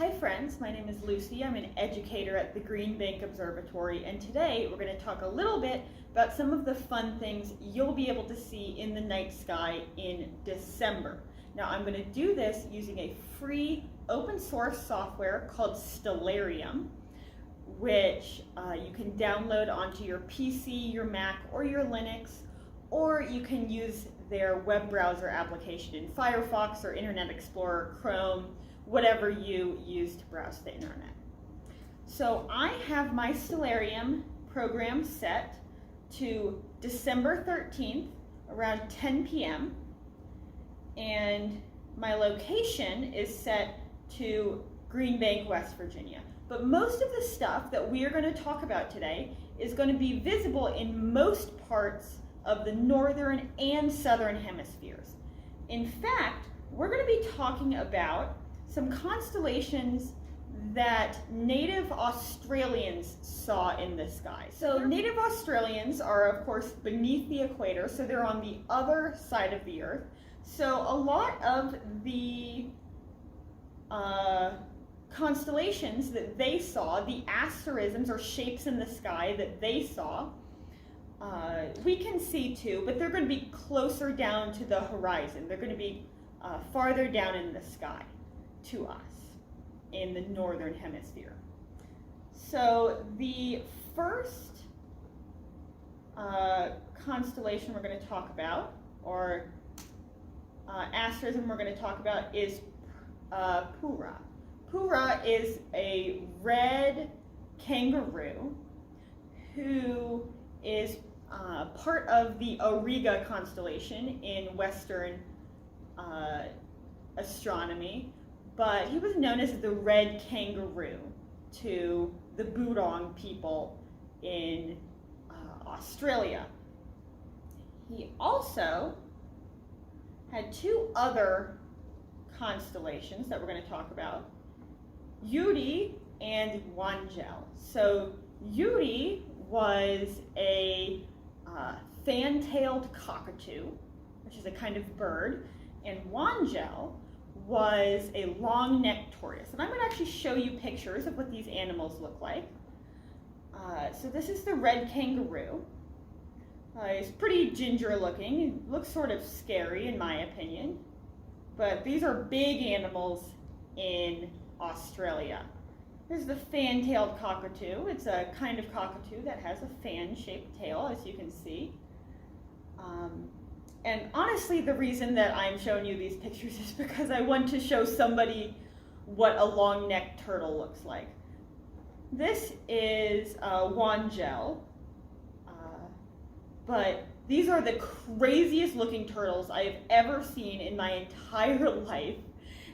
Hi friends, my name is Lucy. I'm an educator at the Green Bank Observatory, and today we're going to talk a little bit about some of the fun things you'll be able to see in the night sky in December. Now I'm going to do this using a free open source software called Stellarium, which you can download onto your PC, your Mac, or your Linux, or you can use their web browser application in Firefox or Internet Explorer, Chrome, whatever you use to browse the internet. So I have my Stellarium program set to December 13th around 10 p.m. and my location is set to Green Bank, West Virginia. But most of the stuff that we are going to talk about today is going to be visible in most parts of the northern and southern hemispheres. In fact, we're going to be talking about some constellations that native Australians saw in the sky. So native Australians are, of course, beneath the equator, so they're on the other side of the Earth. So a lot of the constellations that they saw, the asterisms or shapes in the sky that they saw, we can see too, but they're going to be closer down to the horizon. They're going to be farther down in the sky to us in the northern hemisphere. So the first constellation we're going to talk about, or asterism we're going to talk about, is Pura. Pura is a red kangaroo who is part of the Auriga constellation in Western astronomy, but he was known as the red kangaroo to the Budong people in Australia. He also had two other constellations that we're going to talk about, Uri and Wangel. So Uri was a fan-tailed cockatoo, which is a kind of bird, and Wangel was a long-necked tortoise. And I'm going to actually show you pictures of what these animals look like. So this is the red kangaroo. He's pretty ginger looking. He looks sort of scary in my opinion. But these are big animals in Australia. Here's the fan-tailed cockatoo. It's a kind of cockatoo that has a fan-shaped tail, as you can see. And honestly, the reason that I'm showing you these pictures is because I want to show somebody what a long-necked turtle looks like. This is Wangel, but these are the craziest looking turtles I have ever seen in my entire life,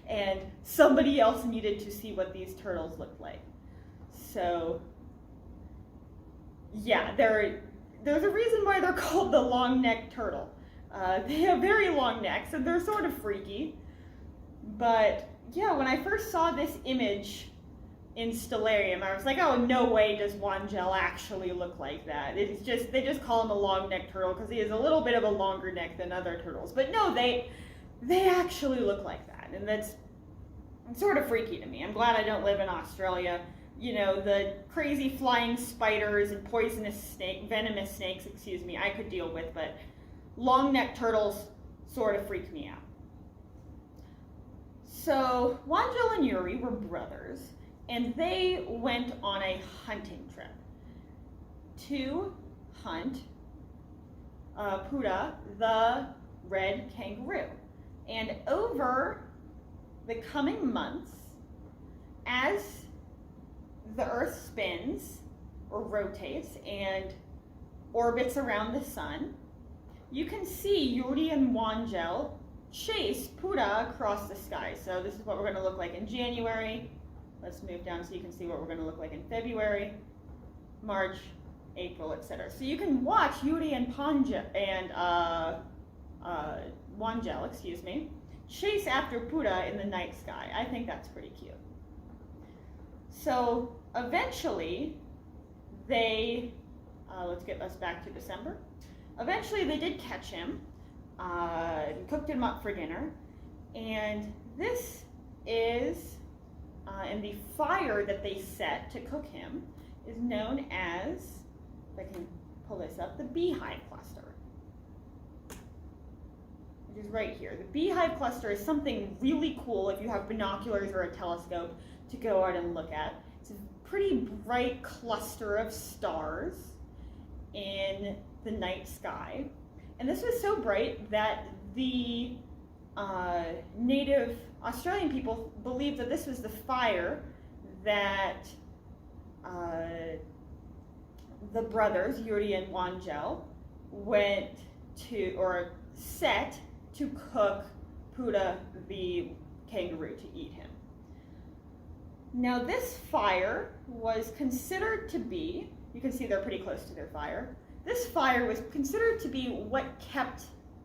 and somebody else needed to see what these turtles look like. So yeah, there's a reason why they're called the long-necked turtle. They have very long necks and they're sort of freaky. But yeah, when I first saw this image in Stellarium, I was like, oh, no way does Wangel actually look like that. It's just, they just call him a long-necked turtle because he has a little bit of a longer neck than other turtles. But no, they actually look like that, and that's sort of freaky to me. I'm glad I don't live in Australia. You know, the crazy flying spiders and venomous snakes, excuse me, I could deal with, but long-necked turtles sort of freak me out. So Wangel and Uri were brothers, and they went on a hunting trip to hunt Pura, the red kangaroo. And over the coming months, as the Earth spins or rotates and orbits around the sun, you can see Uri and Wangel chase Pura across the sky. So this is what we're going to look like in January. Let's move down so you can see what we're going to look like in February, March, April, etc. So you can watch Uri and Wangel, excuse me, chase after Pura in the night sky. I think that's pretty cute. So eventually they, let's get us back to December. Eventually they did catch him, cooked him up for dinner, and this is and the fire that they set to cook him is known as, if I can pull this up, the Beehive Cluster, which is right here. The Beehive Cluster is something really cool if you have binoculars or a telescope to go out and look at. It's a pretty bright cluster of stars in the night sky. And this was so bright that the native Australian people believed that this was the fire that the brothers, Yuri and Wangel, went to, or set to cook Puda the kangaroo, to eat him. Now this fire was considered to be, you can see they're pretty close to their fire, this fire was considered to be what kept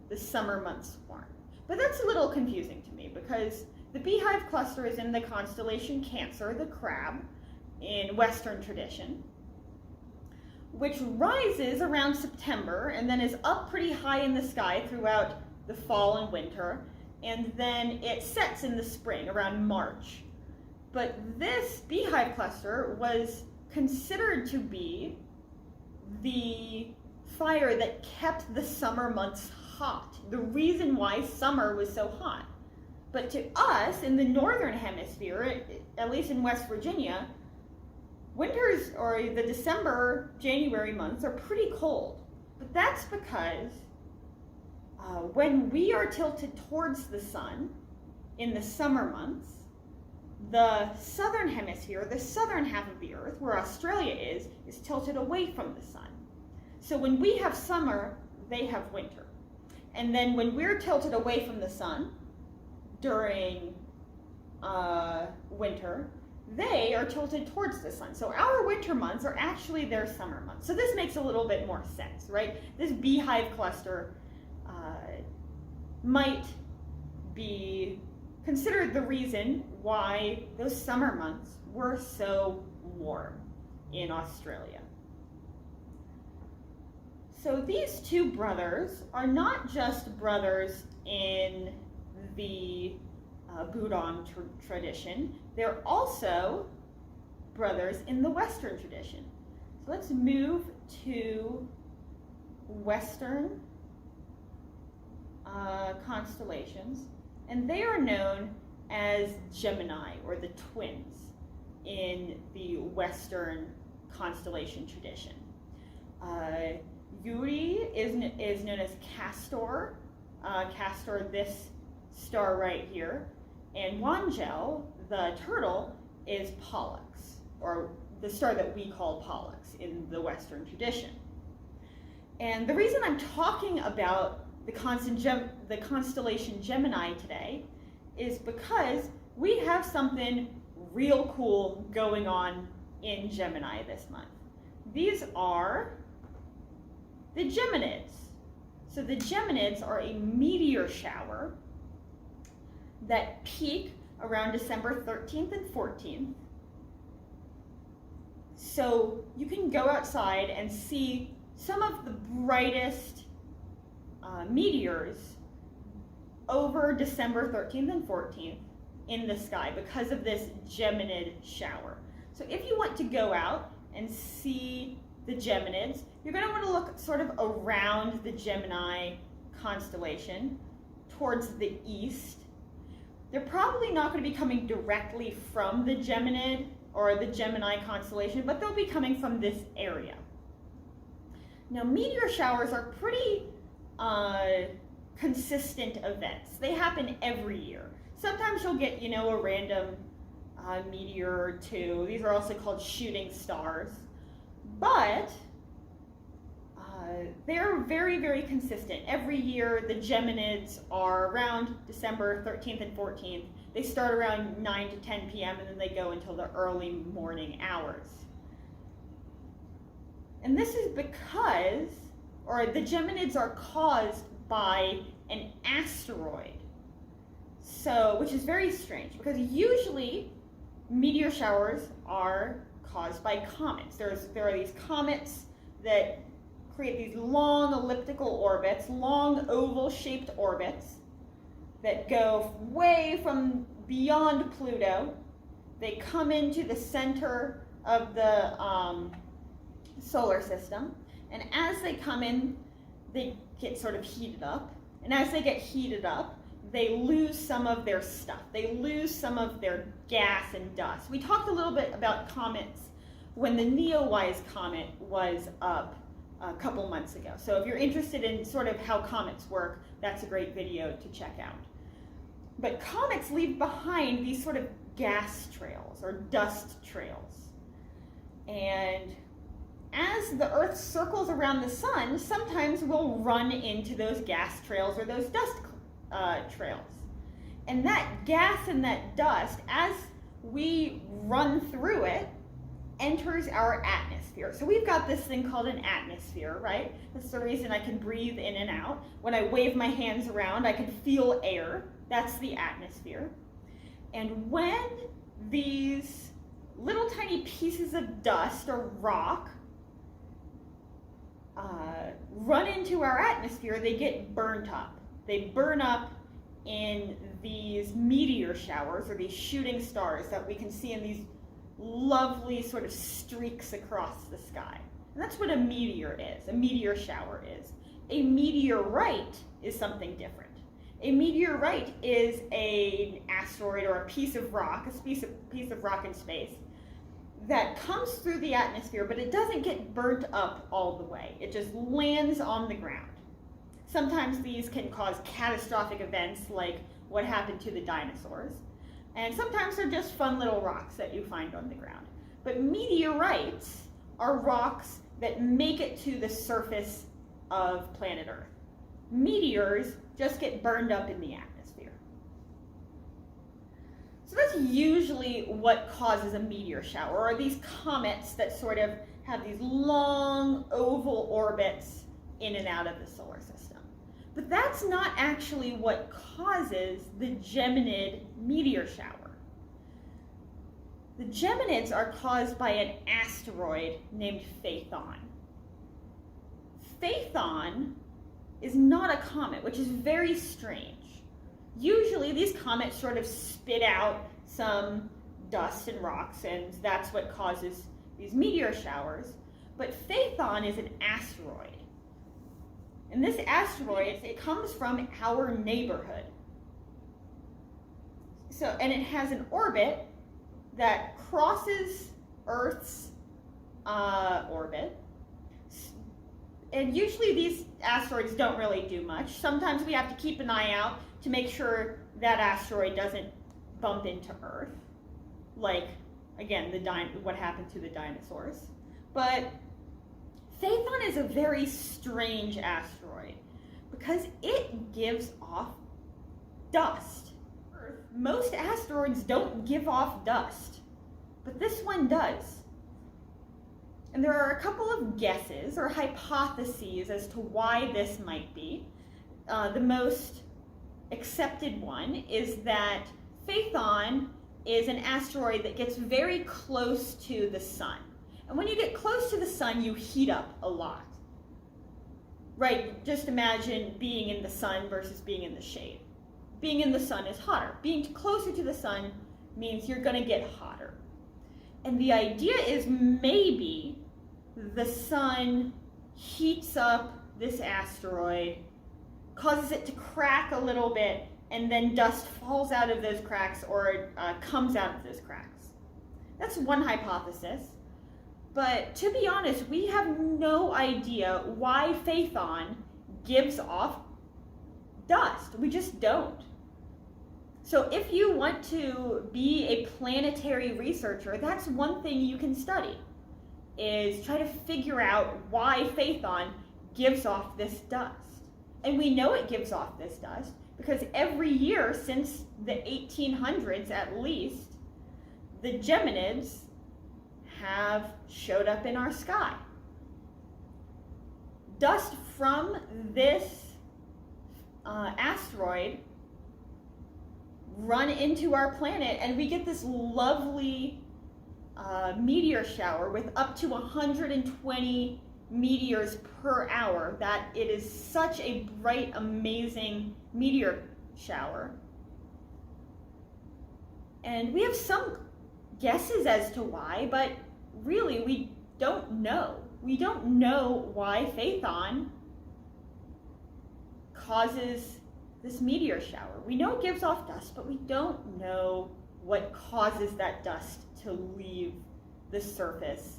the summer months warm. But that's a little confusing to me because the Beehive Cluster is in the constellation Cancer, the crab, in Western tradition, which rises around September and then is up pretty high in the sky throughout the fall and winter, and then it sets in the spring around March. But this Beehive Cluster was considered to be the fire that kept the summer months hot, the reason why summer was so hot. But to us, in the northern hemisphere, at least in West Virginia, winters, or the December, January months, are pretty cold. But that's because when we are tilted towards the sun in the summer months, the southern hemisphere, the southern half of the earth, where Australia is tilted away from the sun. So when we have summer, they have winter. And then when we're tilted away from the sun during winter, they are tilted towards the sun. So our winter months are actually their summer months. So this makes a little bit more sense, right? This Beehive Cluster might be considered the reason why those summer months were so warm in Australia. So these two brothers are not just brothers in the Budong tradition, they're also brothers in the Western tradition. So let's move to Western constellations, and they are known as Gemini, or the twins, in the Western constellation tradition. Yuri is known as Castor, Castor, this star right here, and Wangel, the turtle, is Pollux, or the star that we call Pollux in the Western tradition. And the reason I'm talking about the constellation Gemini today is because we have something real cool going on in Gemini this month. These are the Geminids. So the Geminids are a meteor shower that peak around December 13th and 14th. So you can go outside and see some of the brightest meteors over December 13th and 14th in the sky because of this Geminid shower. So if you want to go out and see the Geminids, you're going to want to look sort of around the Gemini constellation towards the east. They're probably not going to be coming directly from the Geminid or the Gemini constellation, but they'll be coming from this area. Now, meteor showers are pretty consistent events. They happen every year. Sometimes you'll get, a random meteor or two. These are also called shooting stars. But they're very, very consistent. Every year, the Geminids are around December 13th and 14th. They start around 9 to 10 p.m. and then they go until the early morning hours. And this is because, or the Geminids are caused by an asteroid. So, which is very strange because usually meteor showers are caused by comets. There are these comets that create these long elliptical orbits, long oval-shaped orbits that go way from beyond Pluto They come into the center of the solar system, and as they come in, they get sort of heated up. And as they get heated up, they lose some of their stuff. They lose some of their gas and dust. We talked a little bit about comets when the Neowise comet was up a couple months ago. So if you're interested in sort of how comets work, that's a great video to check out. But comets leave behind these sort of gas trails or dust trails. And as the Earth circles around the sun, sometimes we'll run into those gas trails or those dust trails. And that gas and that dust, as we run through it, enters our atmosphere. So we've got this thing called an atmosphere, right? That's the reason I can breathe in and out. When I wave my hands around, I can feel air. That's the atmosphere. And when these little tiny pieces of dust or rock run into our atmosphere, they get burnt up. They burn up in these meteor showers, or these shooting stars that we can see in these lovely sort of streaks across the sky. And that's what a meteor is, a meteor shower is. A meteorite is something different. A meteorite is an asteroid or a piece of rock, a piece of rock in space, that comes through the atmosphere, but it doesn't get burnt up all the way. It just lands on the ground. Sometimes these can cause catastrophic events like what happened to the dinosaurs. And sometimes they're just fun little rocks that you find on the ground. But meteorites are rocks that make it to the surface of planet Earth. Meteors just get burned up in the atmosphere. So that's usually what causes a meteor shower, or these comets that sort of have these long oval orbits in and out of the solar system. But that's not actually what causes the Geminid meteor shower. The Geminids are caused by an asteroid named Phaethon. Phaethon is not a comet, which is very strange. Usually these comets sort of spit out some dust and rocks, and that's what causes these meteor showers. But Phaethon is an asteroid. And this asteroid, it comes from our neighborhood. And it has an orbit that crosses Earth's orbit. And usually these asteroids don't really do much. Sometimes we have to keep an eye out to make sure that asteroid doesn't bump into Earth. Like, again, what happened to the dinosaurs. But Phaethon is a very strange asteroid because it gives off dust. Most asteroids don't give off dust, but this one does. And there are a couple of guesses or hypotheses as to why this might be. The most accepted one is that Phaethon is an asteroid that gets very close to the sun. And when you get close to the sun, you heat up a lot. Right, just imagine being in the sun versus being in the shade. Being in the sun is hotter. Being closer to the sun means you're going to get hotter. And the idea is maybe the sun heats up this asteroid, causes it to crack a little bit, and then dust falls out of those cracks or comes out of those cracks. That's one hypothesis. But to be honest, we have no idea why Phaethon gives off dust. We just don't. So if you want to be a planetary researcher, that's one thing you can study, is try to figure out why Phaethon gives off this dust. And we know it gives off this dust because every year since the 1800s at least, the Geminids have showed up in our sky. Dust from this asteroid run into our planet, and we get this lovely meteor shower with up to 120 meteors per hour. That it is such a bright, amazing meteor shower. And we have some guesses as to why, but really we don't know. We don't know why Phaethon causes this meteor shower. We know it gives off dust, but we don't know what causes that dust to leave the surface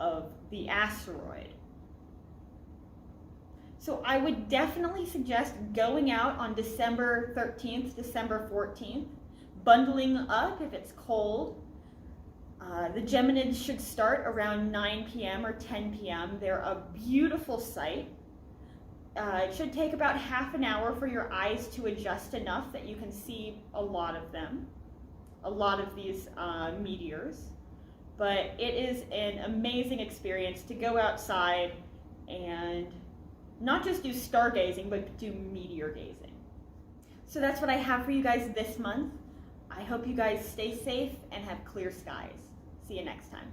of the asteroid. So I would definitely suggest going out on December 13th, December 14th, bundling up if it's cold. The Geminids should start around 9 p.m. or 10 p.m. They're a beautiful sight. It should take about half an hour for your eyes to adjust enough that you can see a lot of them, a lot of these meteors. But it is an amazing experience to go outside and not just do stargazing, but do meteor gazing. So that's what I have for you guys this month. I hope you guys stay safe and have clear skies. See you next time.